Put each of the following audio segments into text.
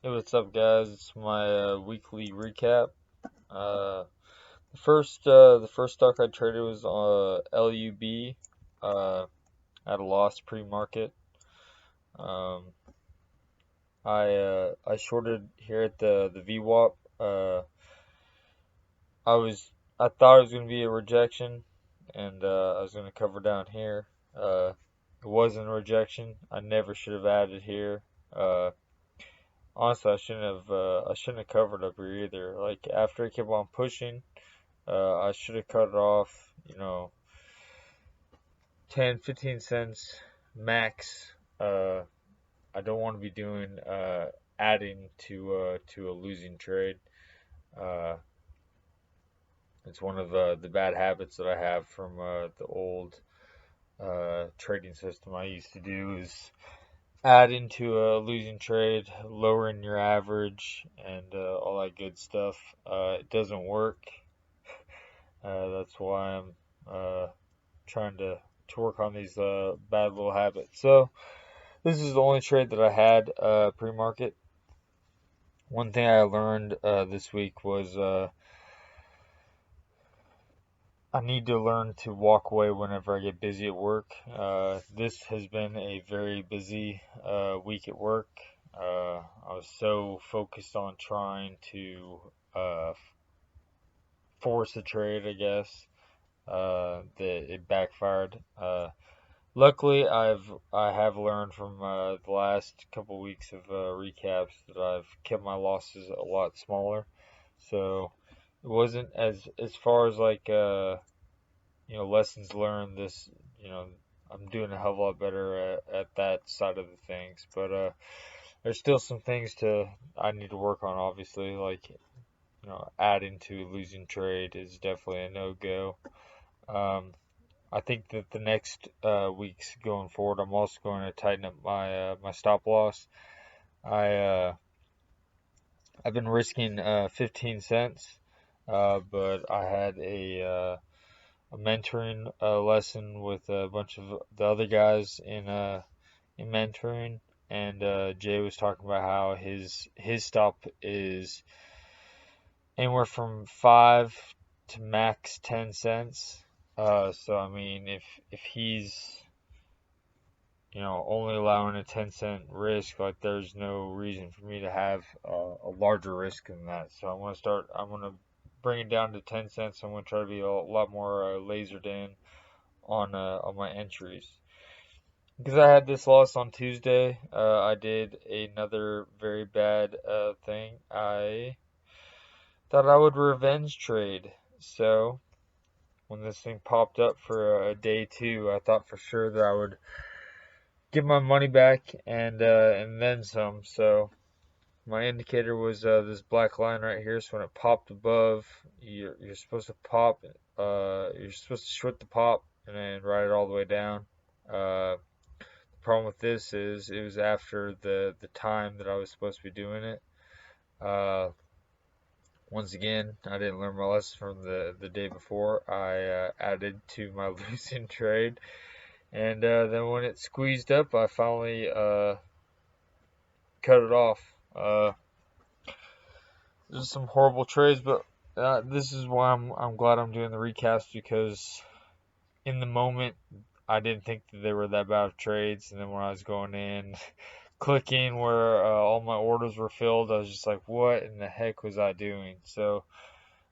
Hey, what's up, guys? It's my weekly recap. Uh, the first stock I traded was LUB uh, at a loss pre-market. Um, I shorted here at the VWAP. I was I thought it was gonna be a rejection, and I was gonna cover down here. It wasn't a rejection. I never should have added here. Uh, Honestly, I shouldn't have covered up here either. Like after it kept on pushing. I should have cut it off, 10, 15 cents max. Uh, I don't want to be doing adding to a losing trade. Uh, it's one of the bad habits that I have from the old trading system I used to do is add into a losing trade, lowering your average, and all that good stuff. It doesn't work. That's why I'm trying to work on these bad little habits. So this is the only trade that I had pre-market. One thing I learned this week was I need to learn to walk away whenever I get busy at work. This has been a very busy week at work. I was so focused on trying to force a trade, I guess, that it backfired. Luckily, I have learned from the last couple weeks of recaps that I've kept my losses a lot smaller. So it wasn't as far as like lessons learned. This I'm doing a hell of a lot better at that side of the things. But there's still some things to I need to work on. Obviously, like adding to losing trade is definitely a no go. Um, I think that the next weeks going forward, I'm also going to tighten up my stop loss. I I've been risking 15 cents, but I had a mentoring lesson with a bunch of the other guys in mentoring, and Jay was talking about how his stop is anywhere from 5 to max 10 cents. So I mean, if he's only allowing a 10-cent risk, like there's no reason for me to have a larger risk than that. So I'm going to bring it down to 10 cents. I'm going to try to be a lot more lasered in on my entries. Because I had this loss on Tuesday, I did another very bad thing. I thought I would revenge trade. So when this thing popped up for a day two, I thought for sure that I would get my money back and then some. So my indicator was this black line right here. So when it popped above, you're supposed to pop. You're supposed to short the pop and then ride it all the way down. The problem with this is it was after the time that I was supposed to be doing it. Uh, Once again, I didn't learn my lesson from the day before. I added to my losing trade. And then when it squeezed up, I finally cut it off. There's some horrible trades, but this is why I'm glad I'm doing the recaps because in the moment I didn't think that they were that bad of trades, and then when I was going in, clicking where all my orders were filled, I was just like, what in the heck was I doing? So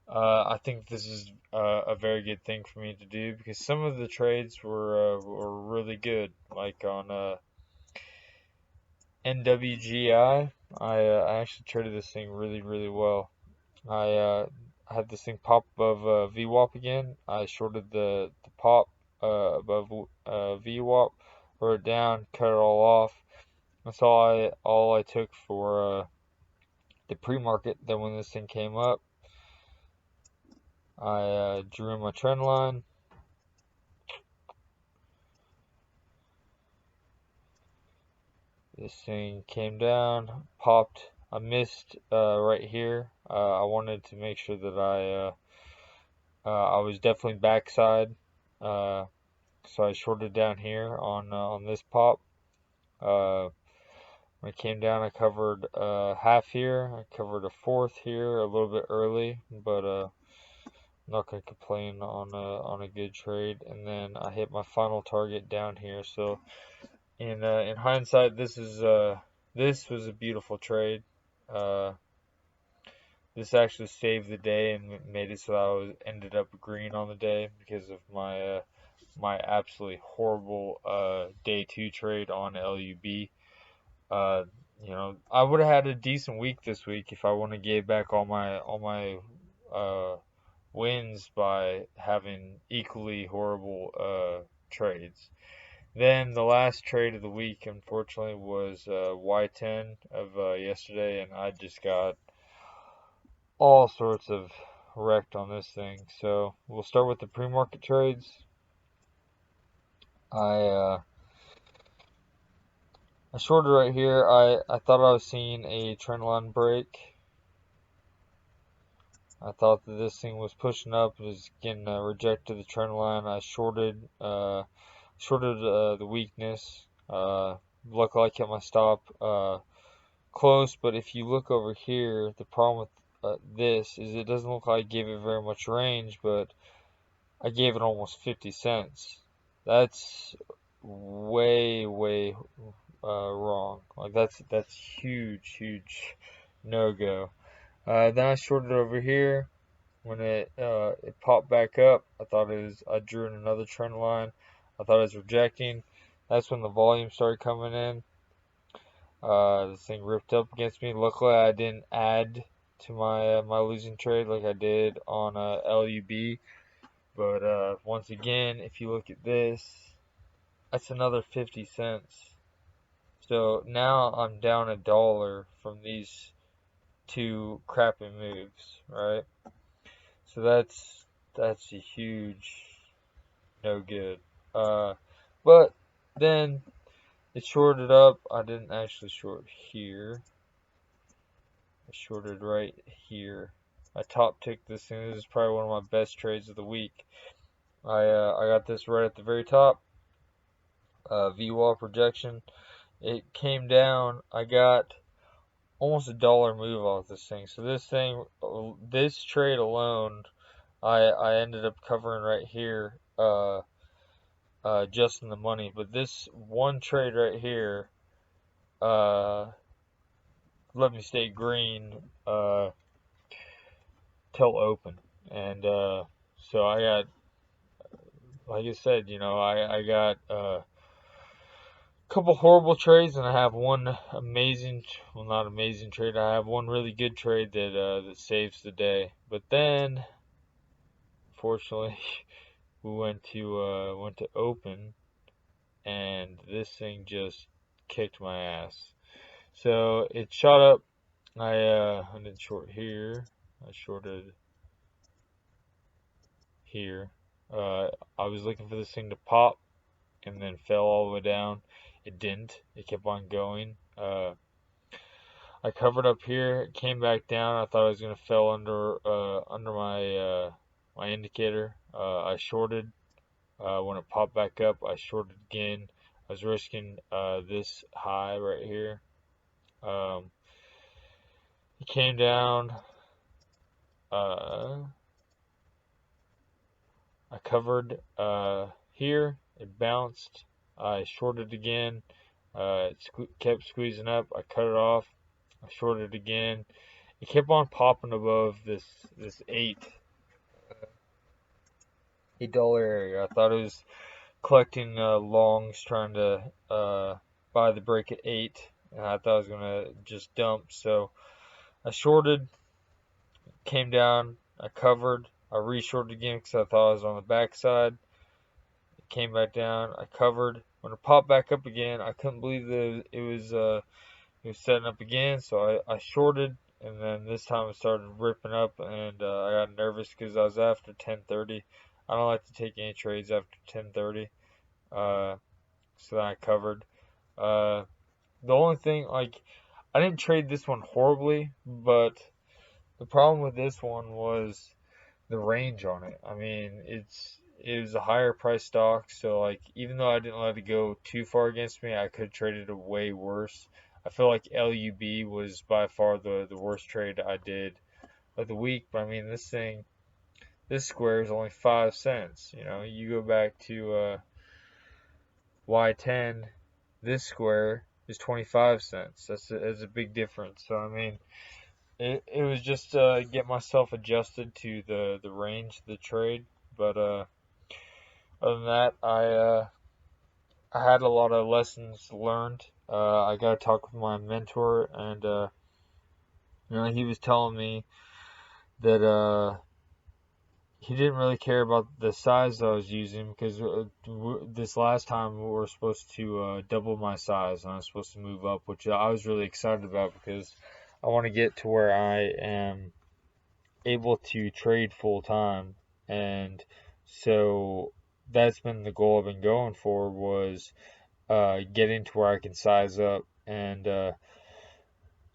I think this is a very good thing for me to do because some of the trades were really good, like on NWGI. I actually traded this thing really well. I had this thing pop above VWAP again. I shorted the pop above VWAP, wrote it down, cut it all off. That's all I took for the pre-market. Then when this thing came up, I drew in my trend line. This thing came down, popped. I missed right here. I wanted to make sure that I was definitely backside. Uh, so I shorted down here on this pop. Uh, When it came down, I covered half here. I covered a fourth here a little bit early, but I'm not gonna complain on a good trade. And then I hit my final target down here. So in hindsight, this was a beautiful trade. Uh, this actually saved the day and made it so I ended up green on the day because of my absolutely horrible day two trade on LUB. Uh, I would have had a decent week this week if I wouldn't have gave back all my uh, wins by having equally horrible trades. Then the last trade of the week, unfortunately, was Y10 of yesterday, and I just got all sorts of wrecked on this thing. So we'll start with the pre-market trades. I I shorted right here. I thought I was seeing a trend line break. I thought that this thing was pushing up, it was getting rejected the trend line. I shorted the weakness. Luckily, I kept my stop close. But if you look over here, the problem with this is it doesn't look like I gave it very much range, but I gave it almost 50 cents. That's way wrong. Like that's huge no go. Then I shorted over here when it popped back up. I drew in another trend line. I thought it was rejecting. That's when the volume started coming in. This thing ripped up against me. Luckily, I didn't add to my losing trade like I did on LUB. But once again, if you look at this, that's another 50 cents. So now I'm down $1 from these two crappy moves, right? So that's a huge no good. Uh, but then it shorted up. I didn't actually short here. I shorted right here. I top ticked this thing. This is probably one of my best trades of the week. I got this right at the very top. VWAP projection. It came down. I got almost $1 move off this thing. So this trade alone, I ended up covering right here, just in the money. But this one trade right here, let me stay green, till open. And so I got, like I said, I got a couple horrible trades, and I have one amazing, well, not amazing trade. I have one really good trade that saves the day. But then, fortunately, we went to open, and this thing just kicked my ass. So it shot up. I didn't short here. I shorted here. I was looking for this thing to pop and then fell all the way down. It didn't. It kept on going. I covered up here. It came back down. I thought I was gonna fell under my indicator. I shorted. When it popped back up, I shorted again. I was risking this high right here. Um, it came down. I covered here. It bounced. I shorted again. It kept squeezing up. I cut it off. I shorted again. It kept on popping above this $8 area. I thought it was collecting longs, trying to buy the break at 8, and I thought I was gonna just dump. So I shorted. Came down. I covered. I reshorted again because I thought I was on the backside. It came back down. I covered. When it popped back up again, I couldn't believe that it was setting up again. So I shorted, and then this time it started ripping up, and I got nervous because I was after 10:30. I don't like to take any trades after 10:30. So then I covered. Uh, the only thing, like, I didn't trade this one horribly, but the problem with this one was the range on it. I mean, it was a higher price stock, so like even though I didn't let it go too far against me, I could have traded it way worse. I feel like LUB was by far the worst trade I did of the week. But I mean, this square is only 5 cents. You know, you go back to Y10, this square is 25 cents. That's a big difference. So I mean, it was just get myself adjusted to the range of the trade. But other than that, I had a lot of lessons learned. I got to talk with my mentor, and he was telling me that he didn't really care about the size I was using because this last time we were supposed to double my size and I was supposed to move up, which I was really excited about because I want to get to where I am able to trade full time, and so that's been the goal I've been going for was getting to where I can size up. And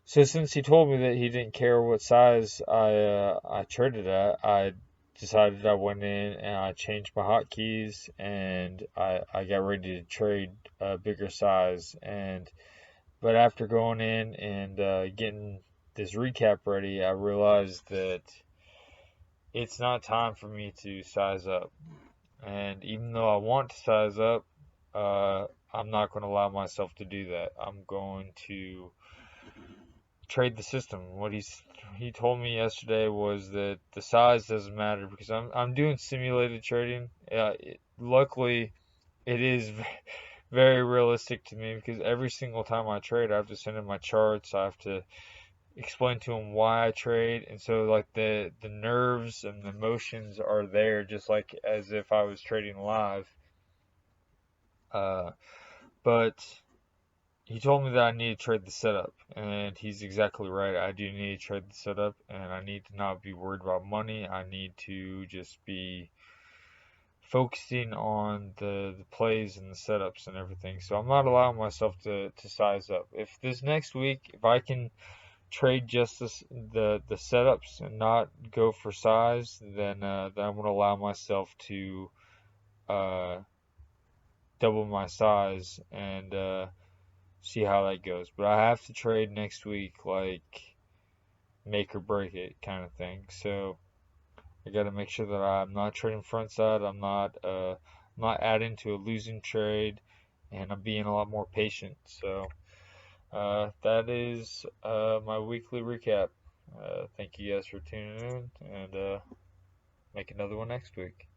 so since he told me that he didn't care what size I traded at, I decided I went in and I changed my hotkeys and I got ready to trade a bigger size. And but after going in and getting this recap ready, I realized that it's not time for me to size up. And even though I want to size up, I'm not going to allow myself to do that. I'm going to trade the system. What he told me yesterday was that the size doesn't matter because I'm doing simulated trading. Luckily, it is very realistic to me because every single time I trade, I have to send in my charts. I have to explain to him why I trade, and so like the nerves and the emotions are there, just like as if I was trading live. Uh, but he told me that I need to trade the setup, and he's exactly right. I do need to trade the setup, and I need to not be worried about money. I need to just be focusing on the plays and the setups and everything. So I'm not allowing myself to size up. If this next week, if I can trade just the setups and not go for size, then I'm gonna allow myself to uh, double my size and see how that goes. But I have to trade next week, like make or break it kind of thing. So I got to make sure that I'm not trading front side. I'm not adding to a losing trade, and I'm being a lot more patient. So that is my weekly recap. Thank you guys for tuning in, and make another one next week.